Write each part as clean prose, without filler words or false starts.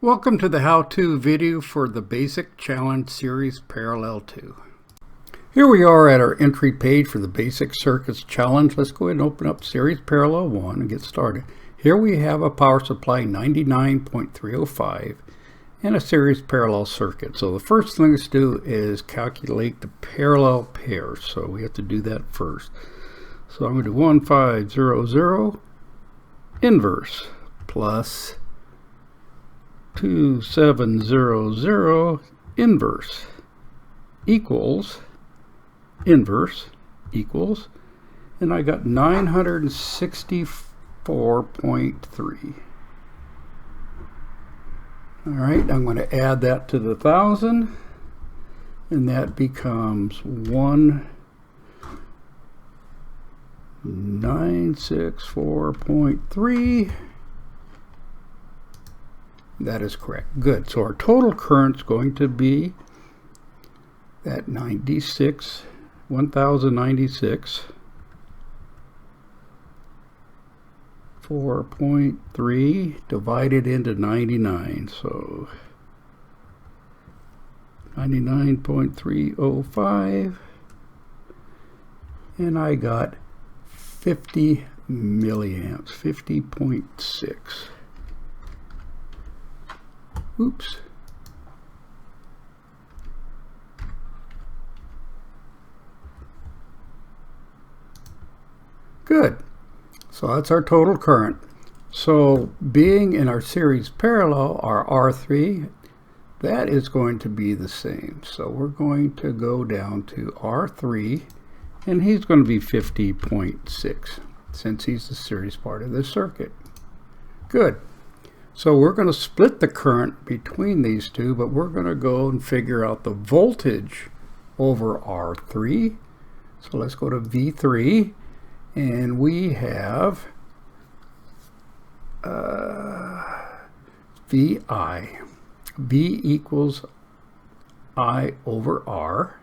Welcome to the how-to video for the Basic Challenge Series Parallel 2. Here we are at our entry page for the Basic Circuits Challenge. Let's go ahead and open up Series Parallel 1 and get started. Here we have a power supply 99.305 and a series parallel circuit. So the first thing to do is calculate the parallel pairs. So we have to do that first. So I'm going to do 1500 inverse plus 2700 inverse equals inverse equals, and I got 964.3. all right, I'm going to add that to the 1000, and that becomes 1964.3. That is correct. Good. So our total current is going to be that 1096 4.3 divided into 99. So 99.305, and I got 50 milliamps, 50.6. Oops. Good. So that's our total current. So being in our series parallel, our R3, that is going to be the same. So we're going to go down to R3, and he's going to be 50.6 since he's the series part of the circuit. Good. So we're going to split the current between these two, but we're going to go and figure out the voltage over R3. So let's go to V3, and we have VI. V equals I over R.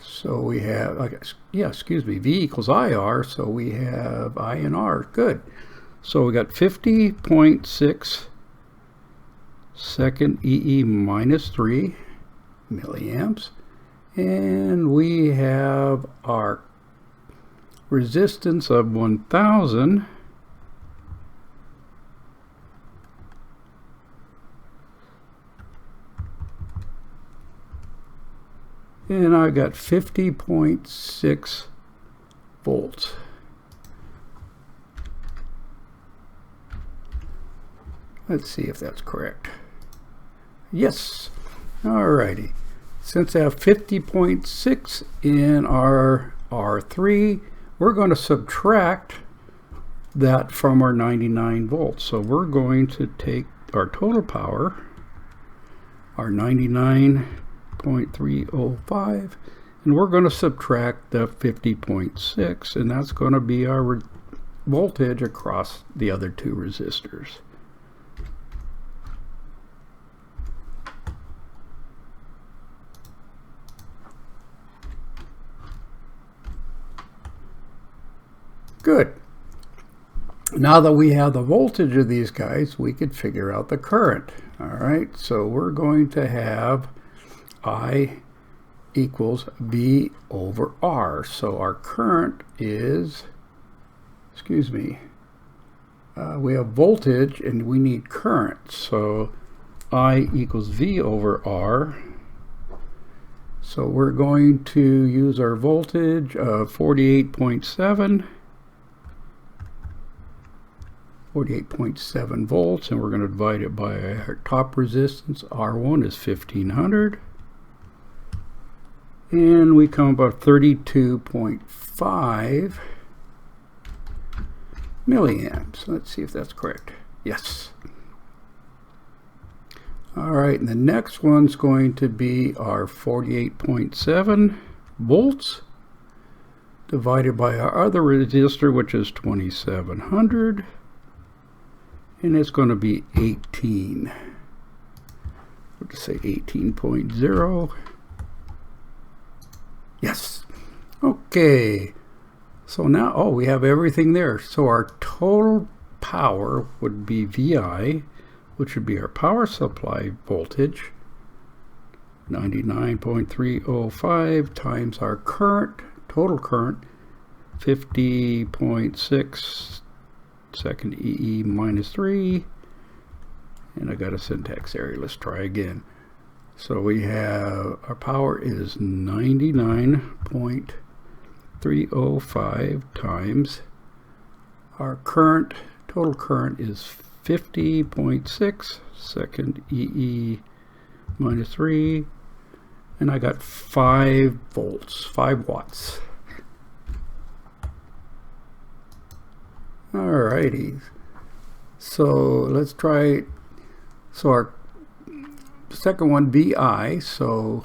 So we have, V equals IR, so we have I and R. Good. So we got 50.6 second EE minus 3 milliamps, and we have our resistance of 1000, and I got 50.6 volts. Let's see if that's correct. Yes. Alrighty. Since I have 50.6 in our R3, we're going to subtract that from our 99 volts. So we're going to take our total power, our 99.305, and we're going to subtract the 50.6, and that's going to be our voltage across the other two resistors. Good. Now that we have the voltage of these guys, we could figure out the current. All right, so we're going to have I equals V over R. So our current is, we have voltage and we need current. So I equals V over R. So we're going to use our voltage of 48.7 volts, and we're going to divide it by our top resistance. R1 is 1500, and we come about 32.5 milliamps. Let's see if that's correct. Yes. All right, and the next one's going to be our 48.7 volts divided by our other resistor, which is 2700. And it's going to be 18. We'll just say 18.0. Yes. Okay. So now, we have everything there. So our total power would be VI which would be our power supply voltage, 99.305 times our current, total current, 50.6 second EE minus 3. And I got a syntax error. Let's try again. So we have our power is 99.305 times our current, total current is 50.6 second EE minus 3, and I got 5 volts, 5 watts. Alrighty, so let's try. So our second one, VI, so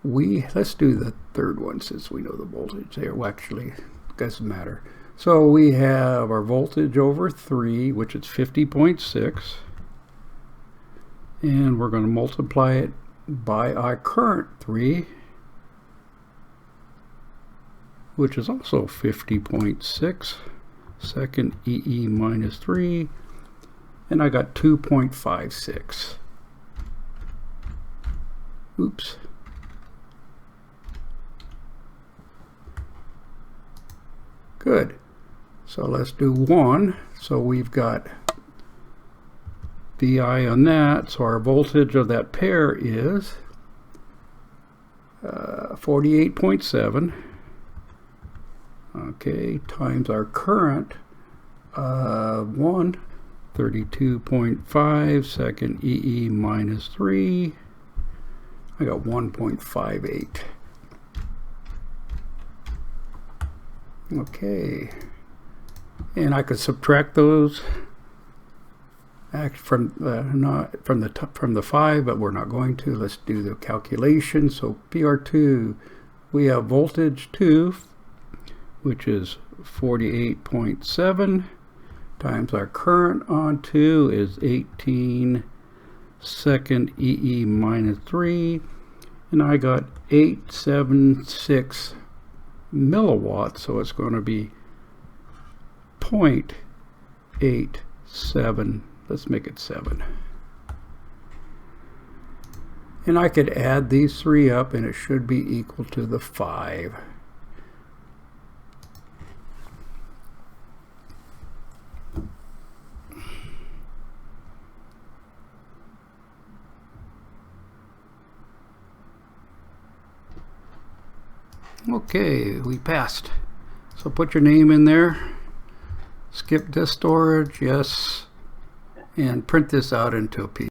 let's do the third one since we know the voltage there. Well, actually, it doesn't matter. So we have our voltage over 3, which is 50.6, and we're going to multiply it by our current 3, which is also 50.6 second EE minus 3, and I got 2.56. Oops. Good. So let's do 1. So we've got VI on that. So our voltage of that pair is 48.7. Okay, times our current 32.5 second EE minus 3. I got 1.58. Okay, and I could subtract those from the 5, but we're not going to. Let's do the calculation. So PR2, we have voltage 2, which is 48.7 times our current on 2 is 18 second EE minus 3, and I got 876 milliwatts, so it's going to be 0.87. Let's make it 7. And I could add these 3 up and it should be equal to the 5. Okay, we passed. So put your name in there, skip disk storage, yes, and print this out into a PDF.